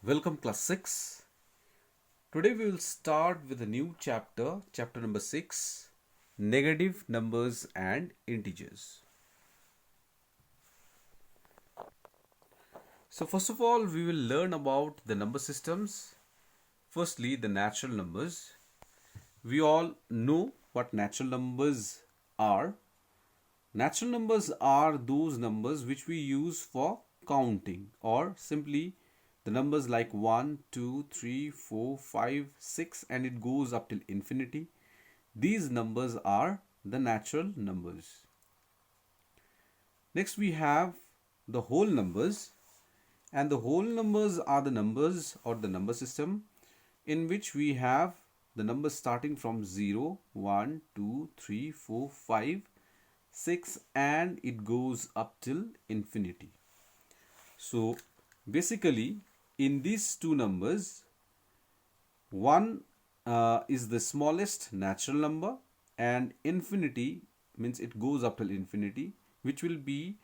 Welcome class 6. Today we will start with a new chapter, chapter number 6, negative numbers and integers. So first of all we will learn about the number systems. Firstly, the natural numbers. We all know what natural numbers are. Natural numbers are those numbers which we use for counting, or simply the numbers like 1, 2, 3, 4, 5, 6, and it goes up till infinity. These numbers are the natural numbers. Next we have the whole numbers, and the whole numbers are the numbers or the number system in which we have the numbers starting from 0, 1, 2, 3, 4, 5, 6, and it goes up till infinity. So basically in these two numbers, one is the smallest natural number and infinity means it goes up till infinity, which will be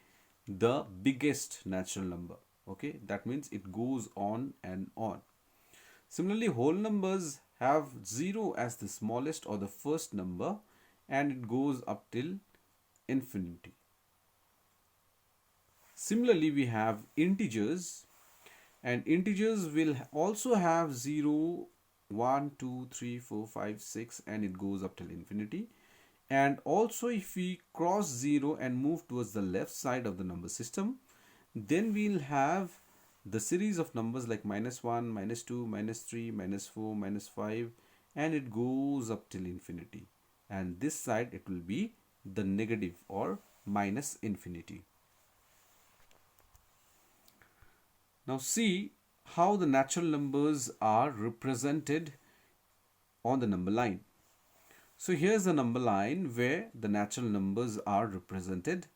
the biggest natural number. Okay, that means it goes on and on. Similarly, whole numbers have 0 as the smallest or the first number and it goes up till infinity. Similarly, we have integers, and integers will also have 0, 1, 2, 3, 4, 5, 6, and it goes up till infinity. And also if we cross 0 and move towards the left side of the number system, then we'll have the series of numbers like -1, -2, -3, -4, -5, and it goes up till infinity. And this side it will be the negative or minus infinity. Now see how the natural numbers are represented on the number line. So here's the number line where the natural numbers are represented.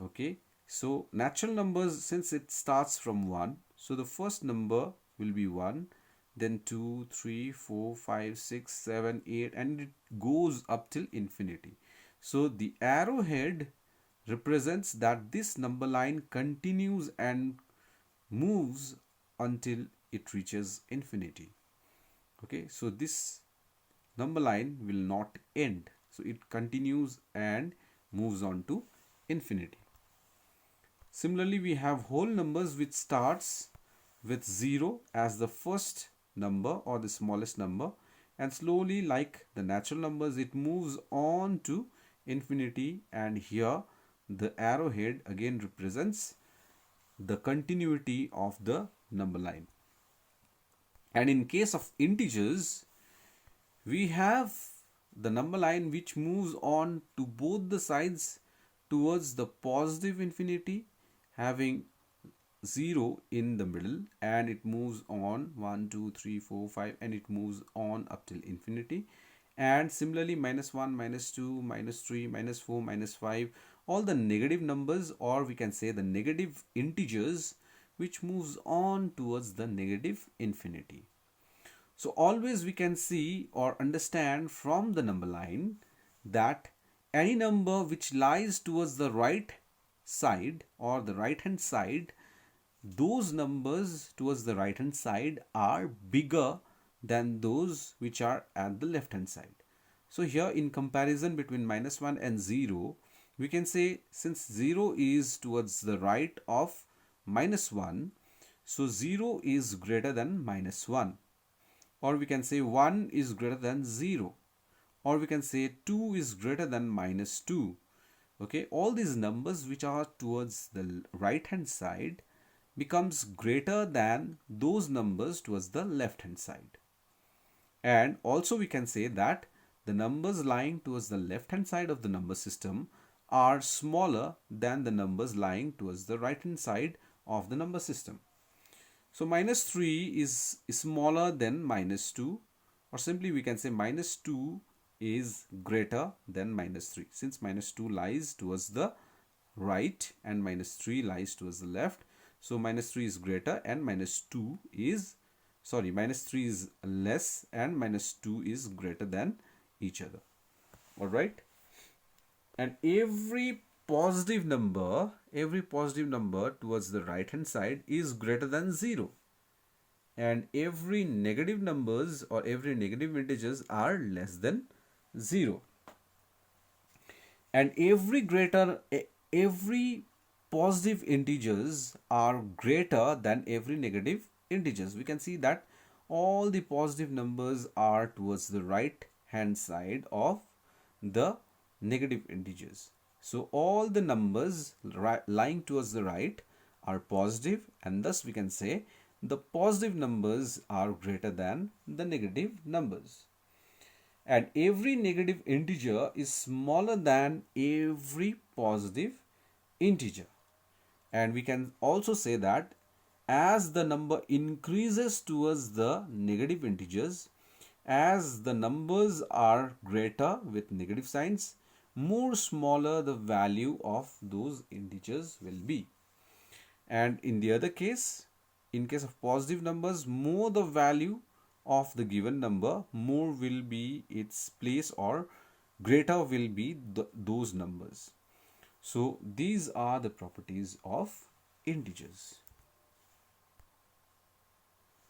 Okay, so natural numbers, since it starts from 1, so the first number will be 1, then 2, 3, 4, 5, 6, 7, 8, and it goes up till infinity. So the arrowhead represents that this number line continues and moves until it reaches infinity. Okay, so this number line will not end, so it continues and moves on to infinity. Similarly, we have whole numbers which starts with 0 as the first number or the smallest number, and slowly, like the natural numbers, it moves on to infinity, and here the arrowhead again represents the continuity of the number line. And in case of integers, we have the number line which moves on to both the sides towards the positive infinity, having 0 in the middle, and it moves on 1, 2, 3, 4, 5, and it moves on up till infinity. And similarly, -1, -2, -3, -4, -5, all the negative numbers, or we can say the negative integers, which moves on towards the negative infinity. So always we can see or understand from the number line that any number which lies towards the right side or the right hand side, those numbers towards the right hand side are bigger than those which are at the left hand side. So here, in comparison between -1 and 0, we can say since 0 is towards the right of -1, so 0 is greater than -1, or we can say 1 is greater than 0, or we can say 2 is greater than -2. Okay, all these numbers which are towards the right hand side becomes greater than those numbers towards the left hand side. And also we can say that the numbers lying towards the left hand side of the number system are smaller than the numbers lying towards the right hand side of the number system. So -3 is smaller than -2, or simply we can say -2 is greater than -3, since -2 lies towards the right and -3 lies towards the left. So -3 is greater and -2 is, sorry, -3 is less and -2 is greater than each other. All right. And every positive number towards the right hand side is greater than 0. and every negative numbers or every negative integers are less than 0, and every positive integers are greater than every negative integers. We can see that all the positive numbers are towards the right hand side of the negative integers. So all the numbers lying towards the right are positive, and thus we can say the positive numbers are greater than the negative numbers, and every negative integer is smaller than every positive integer. And we can also say that as the number increases towards the negative integers, as the numbers are greater with negative signs, more smaller the value of those integers will be. And in the other case, in case of positive numbers, more the value of the given number, more will be its place, or greater will be those numbers. So these are the properties of integers.